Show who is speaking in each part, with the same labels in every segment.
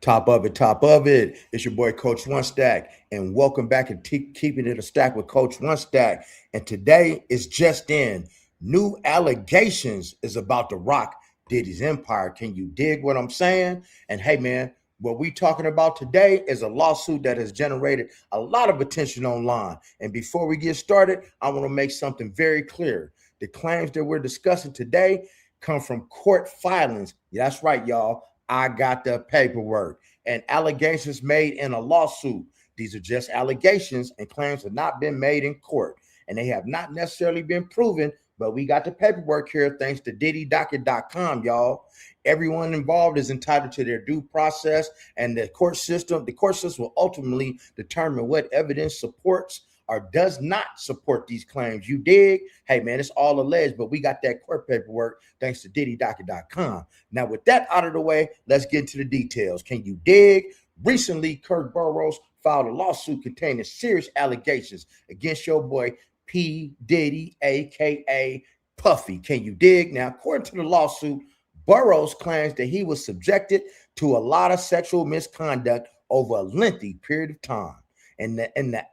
Speaker 1: Top of it, top of it. It's your boy Coach One Stack, and welcome back and keeping it a stack with Coach One Stack. And today is just in. New allegations is about to rock Diddy's empire. Can you dig what I'm saying? And hey, man, what we talking about today is a lawsuit that has generated a lot of attention online. And before we get started, I want to make something very clear. The claims that we're discussing today come from court filings. Yeah, that's right, y'all. I got the paperwork and allegations made in a lawsuit. These are just allegations and claims have not been made in court and they have not necessarily been proven, but we got the paperwork here thanks to pdiddy.com, y'all. Everyone involved is entitled to their due process, and the court system will ultimately determine what evidence supports or does not support these claims. You dig? Hey, man, it's all alleged, but we got that court paperwork thanks to diddydocket.com. Now, with that out of the way, let's get into the details. Can you dig? Recently, Kirk Burrowes filed a lawsuit containing serious allegations against your boy P. Diddy, a.k.a. Puffy. Can you dig? Now, according to the lawsuit, Burrowes claims that he was subjected to a lot of sexual misconduct over a lengthy period of time. And the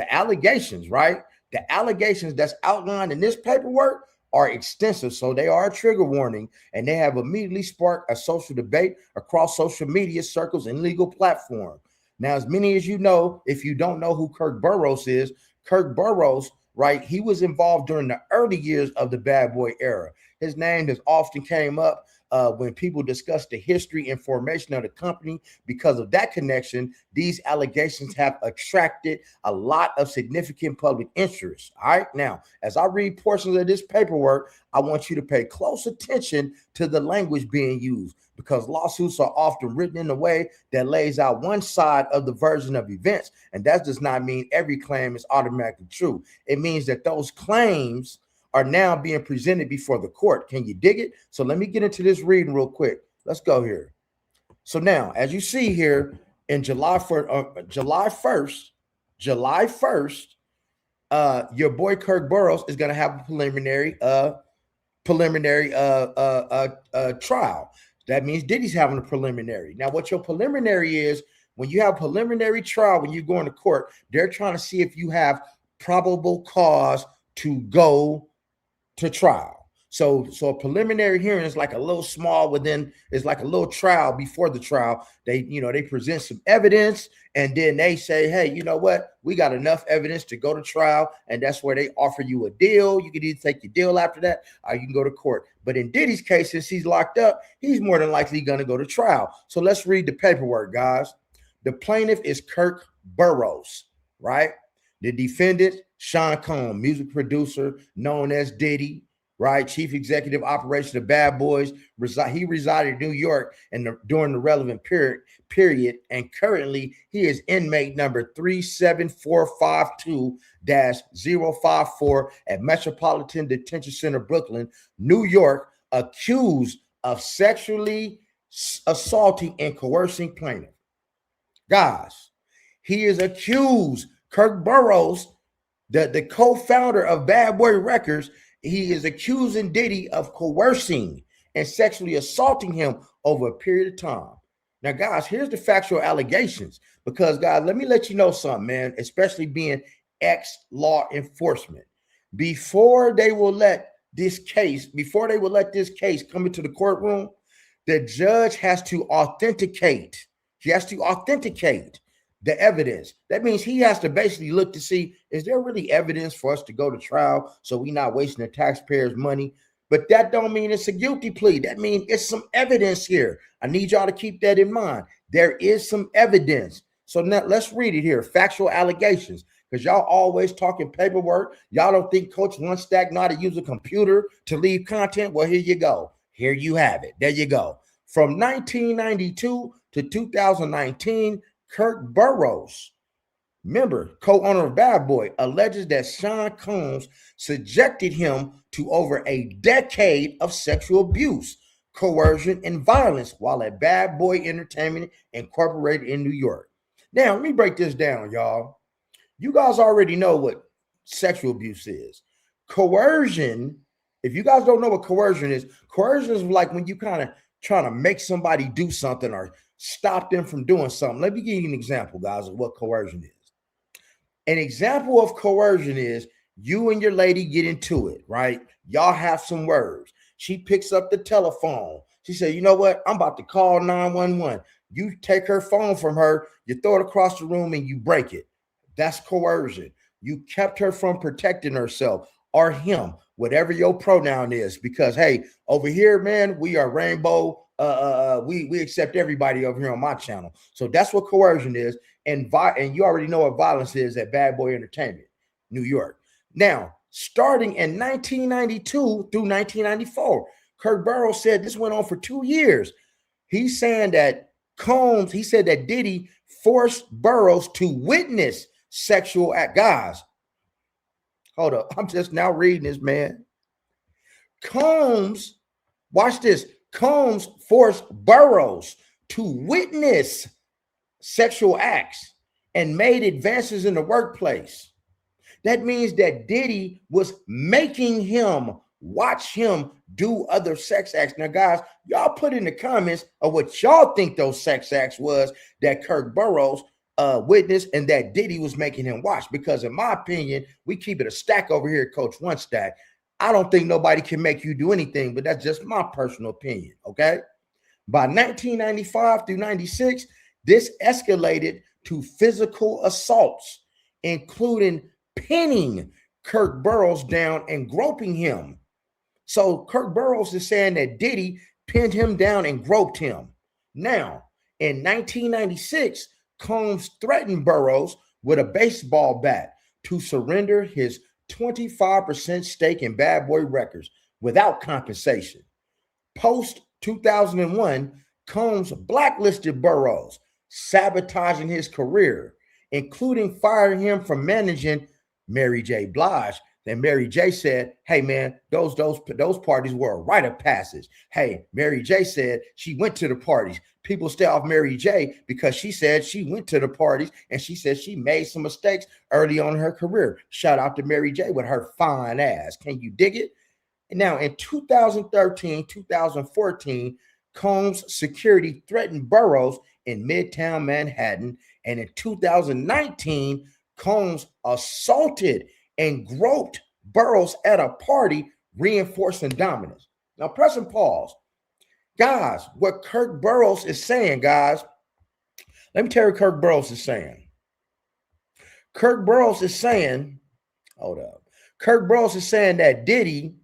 Speaker 1: allegations, right? The allegations that's outlined in this paperwork are extensive, so they are a trigger warning, and they have immediately sparked a social debate across social media circles and legal platforms. Now, as many as you know, if you don't know who Kirk Burrowes is, Kirk Burrowes, right? He was involved during the early years of the Bad Boy era. His name has often came up when people discuss the history and formation of the company. Because of that connection, these allegations have attracted a lot of significant public interest. All right. Now, as I read portions of this paperwork, I want you to pay close attention to the language being used because lawsuits are often written in a way that lays out one side of the version of events. And that does not mean every claim is automatically true. It means that those claims are now being presented before the court. Can you dig it? So let me get into this reading real quick. Let's go here. So now, as you see here, in July 1st, your boy Kirk Burrowes is going to have a preliminary trial. That means Diddy's having a preliminary. Now, what your preliminary is, when you have preliminary trial, when you go into court, they're trying to see if you have probable cause to go to trial. So a preliminary hearing is like a little small within, it's like a little trial before the trial. They present some evidence and then they say, hey, you know what? We got enough evidence to go to trial. And that's where they offer you a deal. You can either take your deal after that or you can go to court. But in Diddy's case, since he's locked up, he's more than likely going to go to trial. So let's read the paperwork, guys. The plaintiff is Kirk Burrowes, right? The defendant, Sean Combs, music producer known as Diddy, right? Chief executive operation of Bad Boys. He resided in New York during the relevant period, and currently he is inmate number 37452-054 at Metropolitan Detention Center, Brooklyn, New York, accused of sexually assaulting and coercing plaintiff. Guys, he is accused. Kirk Burrowes, the co-founder of Bad Boy Records, he is accusing Diddy of coercing and sexually assaulting him over a period of time. Now, guys, here's the factual allegations. Because, guys, let me let you know something, man, especially being ex-law enforcement. Before they will let this case come into the courtroom, the judge has to authenticate. He has to authenticate the evidence. That means he has to basically look to see, is there really evidence for us to go to trial so we're not wasting the taxpayers' money? But that don't mean it's a guilty plea. That means it's some evidence here. I need y'all to keep that in mind. There is some evidence. So now let's read it here. Factual allegations. Because y'all always talking paperwork. Y'all don't think Coach One Stack know how to use a computer to leave content? Well, here you go. Here you have it. There you go. From 1992 to 2019, Kirk Burrowes, member, co-owner of Bad Boy, alleges that Sean Combs subjected him to over a decade of sexual abuse, coercion, and violence while at Bad Boy Entertainment Incorporated in New York. Now, let me break this down, y'all. You guys already know what sexual abuse is. Coercion, if you guys don't know what coercion is like when you kind of trying to make somebody do something or stop them from doing something. Let me give you an example, guys, of what coercion is. An example of coercion is you and your lady get into it, right? Y'all have some words. She picks up the telephone. She said, you know what? I'm about to call 911. You take her phone from her, you throw it across the room and you break it. That's coercion. You kept her from protecting herself or him, whatever your pronoun is, because hey, over here, man, we are rainbow. We accept everybody over here on my channel. So that's what coercion is. And you already know what violence is at Bad Boy Entertainment, New York. Now, starting in 1992 through 1994, Kirk Burrowes said this went on for 2 years. He's saying that he said that Diddy forced Burrowes to witness sexual act. Guys, hold up. I'm just now reading this, man. Watch this. Combs forced Burrowes to witness sexual acts and made advances in the workplace. That means that Diddy was making him watch him do other sex acts. Now, guys, y'all put in the comments of what y'all think those sex acts was that Kirk Burrowes witnessed and that Diddy was making him watch. Because in my opinion, we keep it a stack over here at Coach One Stack. I don't think nobody can make you do anything, but that's just my personal opinion, okay? By 1995 through 96, this escalated to physical assaults, including pinning Kirk Burrowes down and groping him. So Kirk Burrowes is saying that Diddy pinned him down and groped him. Now, in 1996, Combs threatened Burrowes with a baseball bat to surrender his 25% stake in Bad Boy Records without compensation. Post 2001, Combs blacklisted Burrowes, sabotaging his career, including firing him from managing Mary J. Blige. Then Mary J said, hey, man, those parties were a rite of passage. Hey, Mary J said she went to the parties. People stay off Mary J because she said she went to the parties and she said she made some mistakes early on in her career. Shout out to Mary J with her fine ass. Can you dig it? Now, in 2013, 2014, Combs security threatened Burrowes in Midtown Manhattan. And in 2019, Combs assaulted and groped Burrowes at a party, reinforcing dominance. Now, press and pause. Guys, what Kirk Burrowes is saying, guys, let me tell you what Kirk Burrowes is saying. Kirk Burrowes is saying, hold up. Kirk Burrowes is saying that Diddy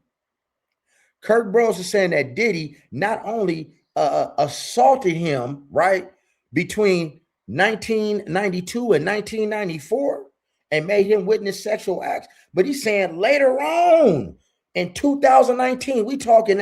Speaker 1: not only assaulted him, right, between 1992 and 1994 and made him witness sexual acts, but he's saying later on in 2019, we talking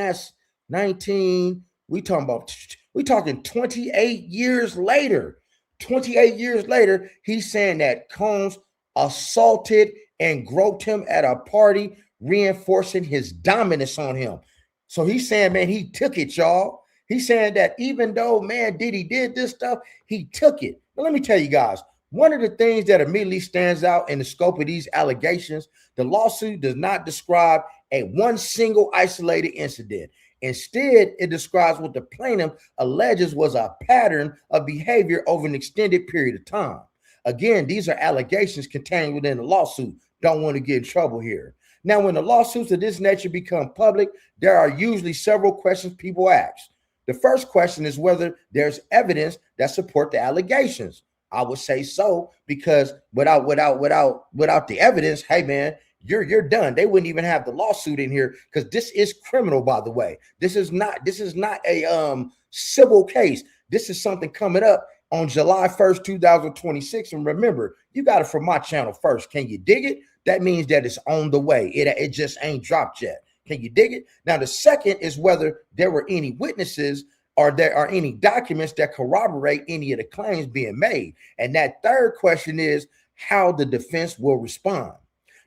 Speaker 1: 28 years later. 28 years later, he's saying that Combs assaulted and groped him at a party, reinforcing his dominance on him. So he's saying, man, he took it, y'all. He's saying that even though, man, Diddy did this stuff, he took it. But let me tell you guys, one of the things that immediately stands out in the scope of these allegations, the lawsuit does not describe one single isolated incident. Instead, it describes what the plaintiff alleges was a pattern of behavior over an extended period of time. Again, these are allegations contained within the lawsuit. Don't want to get in trouble here. Now, when the lawsuits of this nature become public, there are usually several questions people ask. The first question is whether there's evidence that support the allegations. I would say so, because without the evidence, hey man, you're done. They wouldn't even have the lawsuit in here because this is criminal, by the way. This is not a civil case. This is something coming up on July 1st, 2026. And remember, you got it from my channel first. Can you dig it? That means that it's on the way. It just ain't dropped yet. Can you dig it? Now, the second is whether there were any witnesses or there are any documents that corroborate any of the claims being made. And that third question is how the defense will respond.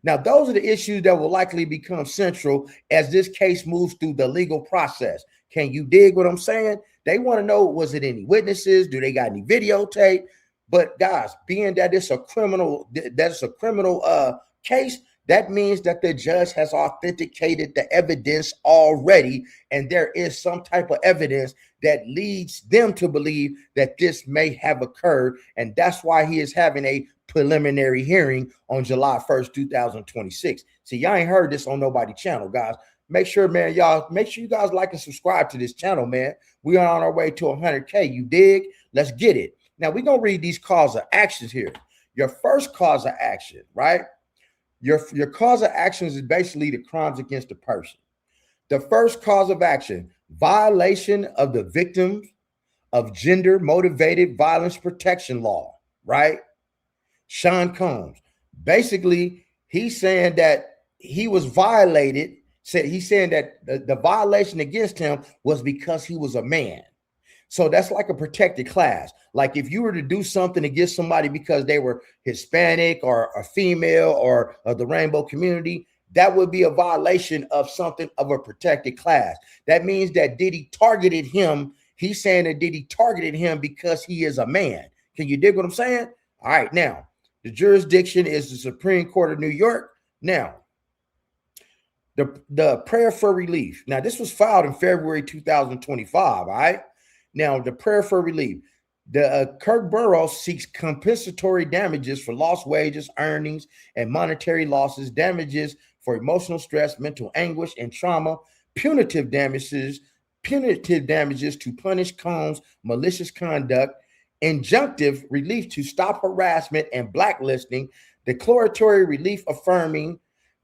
Speaker 1: Now, those are the issues that will likely become central as this case moves through the legal process. Can you dig what I'm saying? They want to know, was it any witnesses? Do they got any videotape? But guys, being that it's a criminal, case, That means that the judge has authenticated the evidence already, and there is some type of evidence that leads them to believe that this may have occurred. And that's why he is having a preliminary hearing on July 1st, 2026. See, y'all ain't heard this on nobody channel, guys. Make sure, man, y'all, make sure you guys like and subscribe to this channel, man. We are on our way to 100K. You dig? Let's get it. Now, we're going to read these cause of actions here. Your first cause of action, right? Your cause of actions is basically the crimes against the person. The first cause of action, violation of the Victims of Gender Motivated Violence Protection Law, right? Sean Combs. Basically, he's saying that he was violated. He's saying that the violation against him was because he was a man. So that's like a protected class. Like if you were to do something against somebody because they were Hispanic or a female or of the rainbow community, that would be a violation of something of a protected class. That means that Diddy targeted him. He's saying that Diddy targeted him because he is a man. Can you dig what I'm saying? All right. Now, the jurisdiction is the Supreme Court of New York. Now, the prayer for relief. Now, this was filed in February 2025. All right. Now, the prayer for relief. The Kirk Burrowes seeks compensatory damages for lost wages, earnings, and monetary losses, damages for emotional stress, mental anguish, and trauma, punitive damages to punish Combs' malicious conduct, injunctive relief to stop harassment and blacklisting, declaratory relief affirming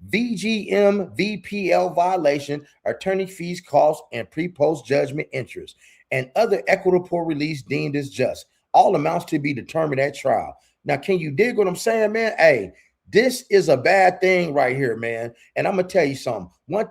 Speaker 1: VGM VPL violation, attorney fees, costs, and pre-post judgment interest, and other equitable release deemed as just. All amounts to be determined at trial. Now, can you dig what I'm saying, man? Hey, this is a bad thing right here, man. And I'm going to tell you something. One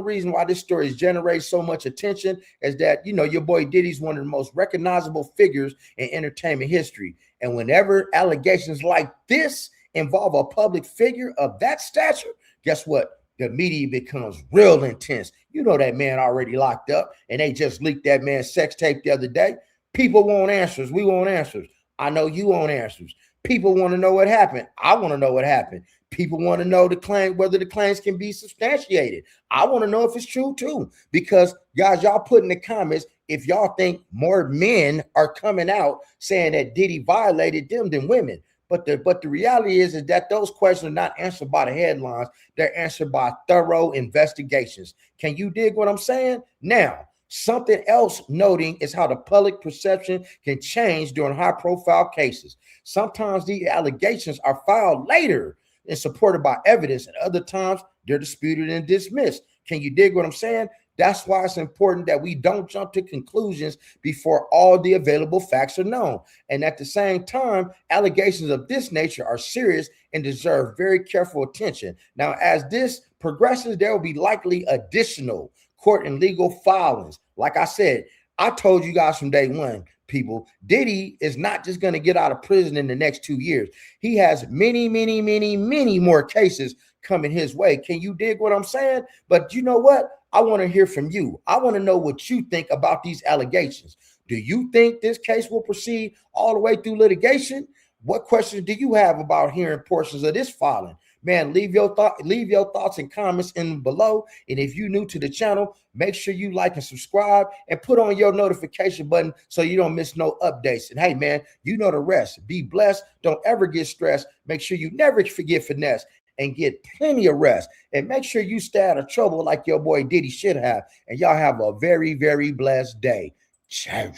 Speaker 1: reason why this story has generated so much attention is that, your boy Diddy's one of the most recognizable figures in entertainment history. And whenever allegations like this involve a public figure of that stature, guess what? The media becomes real intense. You know that man already locked up, and they just leaked that man's sex tape the other day. People want answers. We want answers. I know you want answers. People want to know what happened. I want to know what happened. People want to know whether the claims can be substantiated. I want to know if it's true too. Because guys, y'all put in the comments if y'all think more men are coming out saying that Diddy violated them than women. But the reality is that those questions are not answered by the headlines. They're answered by thorough investigations. Can you dig what I'm saying? Now, something else noting is how the public perception can change during high-profile cases. Sometimes the allegations are filed later and supported by evidence, and other times they're disputed and dismissed. Can you dig what I'm saying? That's why it's important that we don't jump to conclusions before all the available facts are known. And at the same time, allegations of this nature are serious and deserve very careful attention. Now, as this progresses, there will be likely additional court and legal filings. Like I said, I told you guys from day one, people, Diddy is not just going to get out of prison in the next 2 years. He has many, many, many, many more cases coming his way. Can you dig what I'm saying? But you know what? I want to hear from you. I want to know what you think about these allegations. Do you think this case will proceed all the way through litigation? What questions do you have about hearing portions of this filing? Man, leave your thoughts and comments in below. And if you're new to the channel, make sure you like and subscribe and put on your notification button so you don't miss no updates. And hey, man, you know the rest. Be blessed. Don't ever get stressed. Make sure you never forget finesse and get plenty of rest. And make sure you stay out of trouble like your boy Diddy should have. And y'all have a very, very blessed day. Ciao.